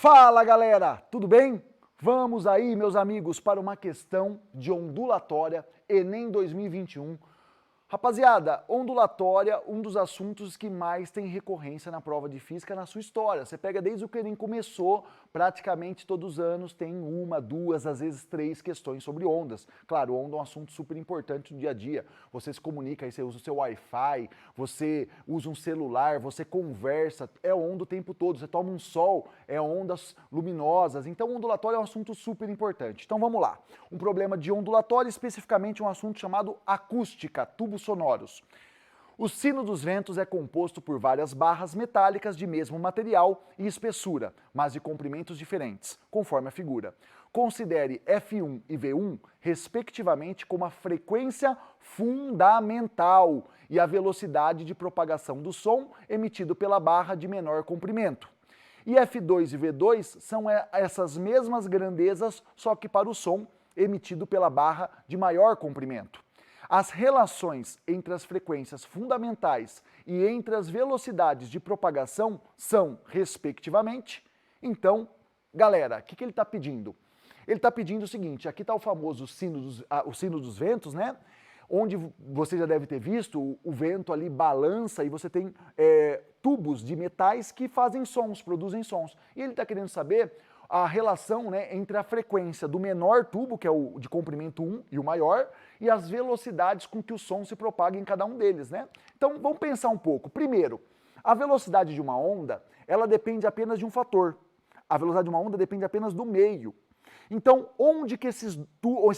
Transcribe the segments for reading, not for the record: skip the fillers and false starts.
Fala galera, tudo bem? Vamos aí, meus amigos, para uma questão de ondulatória, Enem 2021. Rapaziada, ondulatória, um dos assuntos que mais tem recorrência na prova de física na sua história. Você pega desde o que o Enem começou, praticamente todos os anos tem uma, duas, às vezes três questões sobre ondas. Claro, onda é um assunto super importante no dia a dia. Você se comunica, aí você usa o seu Wi-Fi, você usa um celular, você conversa, é onda o tempo todo. Você toma um sol, é ondas luminosas. Então, ondulatório é um assunto super importante. Então, vamos lá. Um problema de ondulatório, especificamente um assunto chamado acústica, tubos sonoros. O sino dos ventos é composto por várias barras metálicas de mesmo material e espessura, mas de comprimentos diferentes, conforme a figura. Considere F1 e V1, respectivamente, como a frequência fundamental e a velocidade de propagação do som emitido pela barra de menor comprimento. E F2 e V2 são essas mesmas grandezas, só que para o som emitido pela barra de maior comprimento. As relações entre as frequências fundamentais e entre as velocidades de propagação são, respectivamente. Então, galera, o que ele está pedindo? Ele está pedindo o seguinte, aqui está o famoso sino dos ventos, né? Onde você já deve ter visto, o vento ali balança e você tem tubos de metais que fazem sons, produzem sons. E ele está querendo saber a relação, né, entre a frequência do menor tubo, que é o de comprimento 1, e o maior, e as velocidades com que o som se propaga em cada um deles, né? Então, vamos pensar um pouco. Primeiro, a velocidade de uma onda, ela depende apenas de um fator. A velocidade de uma onda depende apenas do meio. Então, onde que esse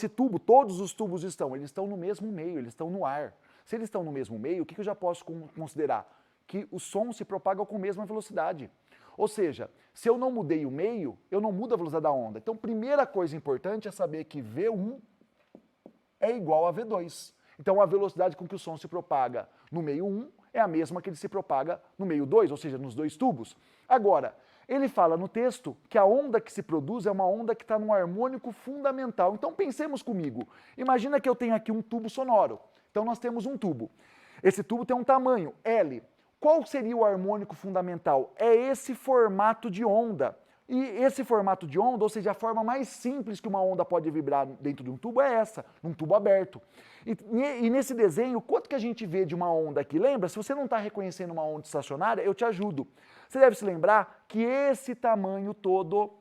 tubo, todos os tubos estão? Eles estão no mesmo meio, eles estão no ar. Se eles estão no mesmo meio, o que eu já posso considerar? Que o som se propaga com a mesma velocidade. Ou seja, se eu não mudei o meio, eu não mudo a velocidade da onda. Então, primeira coisa importante é saber que V1 é igual a V2. Então, a velocidade com que o som se propaga no meio 1 é a mesma que ele se propaga no meio 2, ou seja, nos dois tubos. Agora, ele fala no texto que a onda que se produz é uma onda que está num harmônico fundamental. Então, pensemos comigo. Imagina que eu tenho aqui um tubo sonoro. Então, nós temos um tubo. Esse tubo tem um tamanho, L. Qual seria o harmônico fundamental? É esse formato de onda. E esse formato de onda, ou seja, a forma mais simples que uma onda pode vibrar dentro de um tubo é essa, num tubo aberto. E nesse desenho, quanto que a gente vê de uma onda aqui? Lembra? Se você não está reconhecendo uma onda estacionária, eu te ajudo. Você deve se lembrar que esse tamanho todo,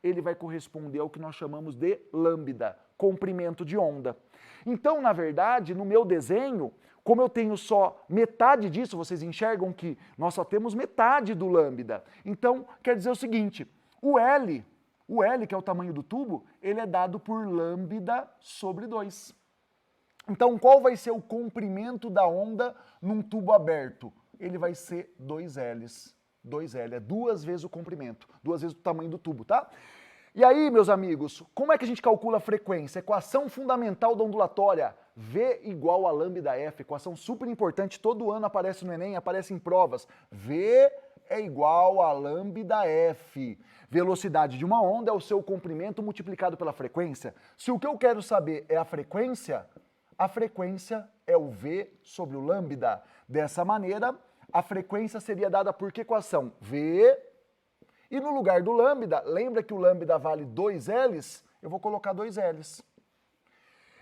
ele vai corresponder ao que nós chamamos de lambda, comprimento de onda. Então, na verdade, no meu desenho, como eu tenho só metade disso, vocês enxergam que nós só temos metade do lambda. Então, quer dizer o seguinte, o L, que é o tamanho do tubo, ele é dado por lambda sobre 2. Então, qual vai ser o comprimento da onda num tubo aberto? Ele vai ser 2Ls. 2L, é duas vezes o comprimento, duas vezes o tamanho do tubo, tá? E aí, meus amigos, como é que a gente calcula a frequência? Equação fundamental da ondulatória, V igual a lambda F, equação super importante, todo ano aparece no Enem, aparece em provas. V é igual a lambda F. Velocidade de uma onda é o seu comprimento multiplicado pela frequência. Se o que eu quero saber é a frequência é o V sobre o lambda. Dessa maneira, a frequência seria dada por que equação? V. E no lugar do lambda, lembra que o lambda vale 2Ls? Eu vou colocar 2Ls.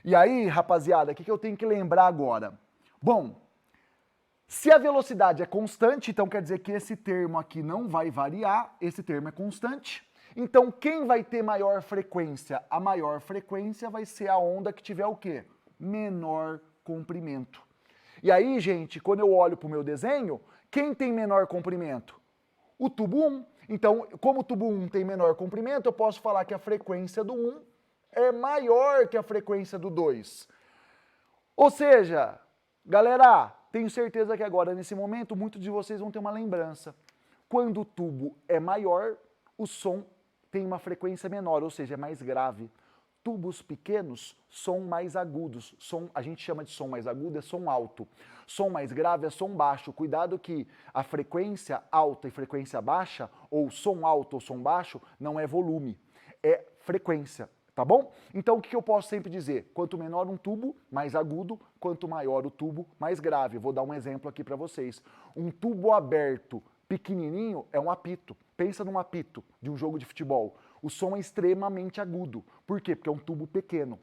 E aí, rapaziada, o que eu tenho que lembrar agora? Bom, se a velocidade é constante, então quer dizer que esse termo aqui não vai variar, esse termo é constante. Então, quem vai ter maior frequência? A maior frequência vai ser a onda que tiver o quê? Menor comprimento. E aí, gente, quando eu olho para o meu desenho, quem tem menor comprimento? O tubo 1. Então, como o tubo 1 tem menor comprimento, eu posso falar que a frequência do 1 é maior que a frequência do 2. Ou seja, galera, tenho certeza que agora, nesse momento, muitos de vocês vão ter uma lembrança. Quando o tubo é maior, o som tem uma frequência menor, ou seja, é mais grave. Tubos pequenos, som mais agudos. A gente chama de som mais agudo, é som alto. Som mais grave é som baixo. Cuidado que a frequência alta e frequência baixa, ou som alto ou som baixo, não é volume, é frequência, tá bom? Então o que eu posso sempre dizer? Quanto menor um tubo, mais agudo, quanto maior o tubo, mais grave. Vou dar um exemplo aqui para vocês. Um tubo aberto pequenininho é um apito. Pensa num apito de um jogo de futebol. O som é extremamente agudo. Por quê? Porque é um tubo pequeno.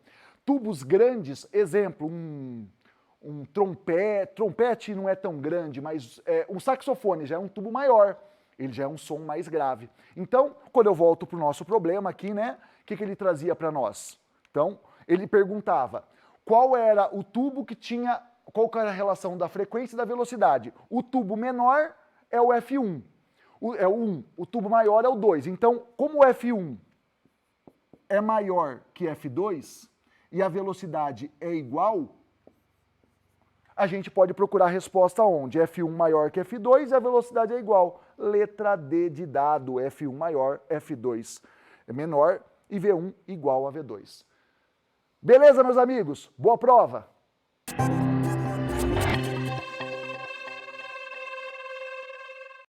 Tubos grandes, exemplo, um trompete não é tão grande, mas um saxofone já é um tubo maior, ele já é um som mais grave. Então, quando eu volto para o nosso problema aqui, né, o que ele trazia para nós? Então, ele perguntava, qual era o tubo que tinha, qual que era a relação da frequência e da velocidade? O tubo menor é o F1, é o 1, o tubo maior é o 2. Então, como o F1 é maior que F2 e a velocidade é igual, a gente pode procurar a resposta onde? F1 maior que F2 e a velocidade é igual. Letra D de dado, F1 maior, F2 é menor e V1 igual a V2. Beleza, meus amigos? Boa prova!